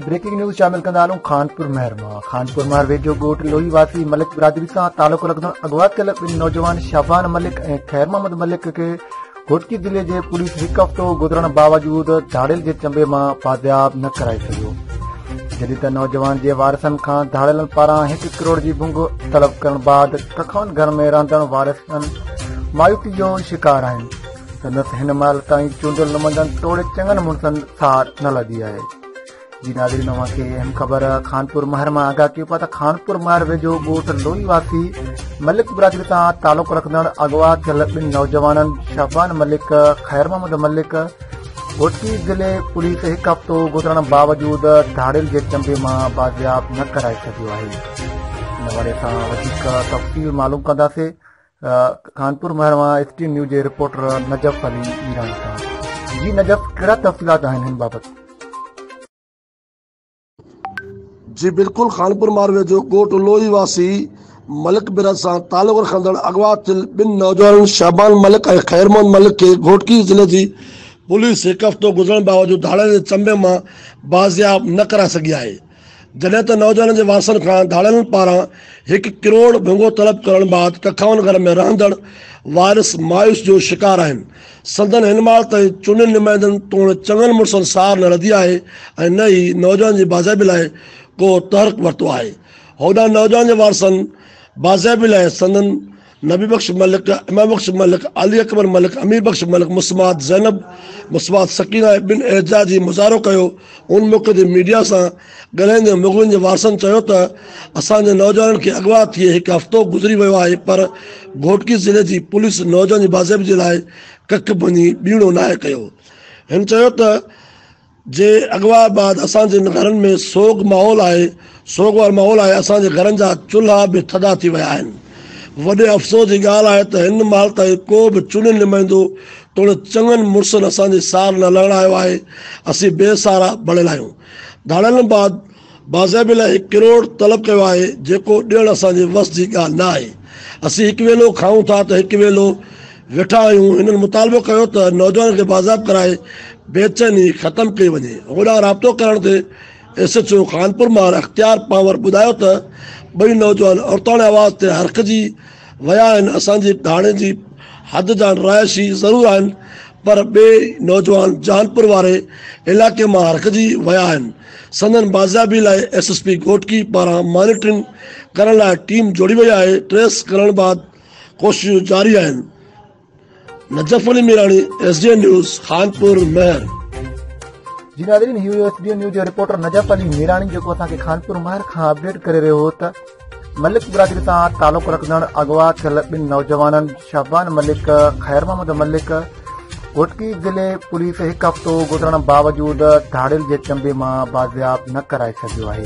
Breaking news शामिल कंदा आहियूं। खानपुर महर वेझो ॻोठ लोहीवासी मलिक बिरादरी सां तालुक़ रखंदड़ अगवा थियल ॿिनि नौजवान शाबान मलिक ऐं खैर मोहम्मद मलिक खे घोटकी ज़िले जे पुलिस हिकु हफ़्तो गुज़रण बावजूद धाड़ियल जे चंबे मां बाज़ियाब न कराए सघियो, जॾहिं त नौजवान जे वारसनि खां धाड़ियलनि पारां 1 करोड़ जी भुंग तलब करण बाद कखौन घर में रहंदड़ वारसनि मायूसी जो शिकार आहिनि। संदसि हिन महिल ताईं चूंडियल नुमाइंदनि तोड़े चङनि मुड़सनि सार न लधी आहे। जी नाज़रीन, अव्हांखे अहम ख़बर खानपुर महर मां आगाह कयो पिया त खानपुर महर वेझो ॻोठ लोहीवासी मलिक बिरादरी सां तालुक़ रखंदड़ अगवा थियल ॿिनि नौजवाननि शाबान मलिक खैर मोहम्मद मलिक घोटकी ज़िले पुलिस हिकु हफ़्तो गुज़रण बावजूद धाड़ियल जे चंबे मां बाज़ियाब न कराए सघियो आहे। इन हवाले सां वधीक तफ़सील मालूम कंदासीं खानपुर महर मां ST न्यूज़ जे रिपोर्टर नजफ़ अली मीरानी सां। जी नजफ़, कहिड़ा तफ़सीलात आहिनि हिन बाबति? जी बिल्कुल, खानपुर महर वेझो ॻोठ लोहीवासी मलिक बिरादरी सां तालुक़ रखंदड़ अगवा थियल ॿिनि नौजवाननि शाबान मलिक ऐं खैर मोहम्मद मलिक खे घोटकी ज़िले जी पुलिस हिकु हफ़्तो गुज़रण बावजूद धाड़ियल जे चंबे मां बाज़ियाब न कराए सघी आहे, जॾहिं त नौजवाननि जे वारसनि खां धाड़ियलनि पारां 1 करोड़ भुंगो तलब करण बाद कखौन घर में रहंदड़ वारिस मायूस जो शिकार आहिनि। संदन हिन महिल ताईं चूंडियल नुमाइंदनि तोड़े चङनि मुड़सनि सार न लधी आहे ऐं न ई नौजवान जी बाज़ियाबी लाइ को तहरीक वरितो आहे। होॾां नौजवान जे वारसनि बाज़ियाबी लाइ संदन नबी बख्श मलिक, इमाम बख्श मलिक, अली अकबर मलिक, अमीर बख्श मलिक, मुस्मात ज़ैनब, मुस्मात सकीना ऐं ॿिनि एहतजाजी मुज़ाहिरो कयो। उन मौक़े ते मीडिया सां ॻाल्हाईंदे मुग़लनि जे वारसनि चयो त असांजे नौजवाननि खे अगवा थिए 1 हफ़्तो गुज़री वियो आहे, पर घोटकी ज़िले जी पुलिस नौजवान जी बाज़ियाबी जे लाइ कख वञी ॿीणो नाहे कयो। हिन चयो त जे अगवा बाद असांजे घरनि में सोग वारो माहौल आहे। असांजे घरनि जा चुल्हा बि थधा थी विया आहिनि। वॾे अफ़सोस जी ॻाल्हि आहे त हिन महिल ताईं को बि चूंडियल नुमाइंदो तोड़े चङनि मुड़सनि असांजे सार न लहण आयो आहे। असीं बेसहारा बणियल आहियूं। धाड़ियलनि बाद बाज़ियाबी लाइ 1 करोड़ तलब कयो आहे, जेको ॾियणु असांजे वस जी ॻाल्हि न आहे। असीं हिकु वेलो खाऊं था त हिकु वेलो वेठा आहियूं। हिननि मुतालबो कयो त नौजवान खे बाज़ाब कराए बेचैनी ख़तमु कई वञे। होॾां राब्तो करण ते SHO खानपुर महर अख़्तियार पावर ॿुधायो त ॿई नौजवान औरताणे आवाज़ ते हरकजी विया आहिनि। असांजी थाणे जी हद जा रहायशी ज़रूरु आहिनि, पर ॿिए नौजवान जानपुर वारे इलाइक़े मां हरकजी विया आहिनि। संदन बाज़ियाबी लाइ SSP घोटकी पारां मॉनिटरिंग करण लाइ टीम जोड़ी वई आहे। ट्रेस करण बाद कोशिशूं जारी आहिनि। Najaf Ali Mirani, SDN news, Khanpur महर। जी नाज़रीन, SDN न्यूज़ जो रिपोर्टर नजफ़ अली मीरानी जेको असांखे खानपुर महर खां अपडेट करे रहियो हो त मलिक बिरादरी सां तालुक़ रखंदड़ अगवा थियल ॿिनि नौजवाननि शाबान मलिक, खैर मोहम्मद मलिक घोटकी ज़िले पुलिस हिकु हफ़्तो गुज़रण बावजूद धाड़ियल जे चंबे मां बाज़ियाब न कराए सघियो आहे।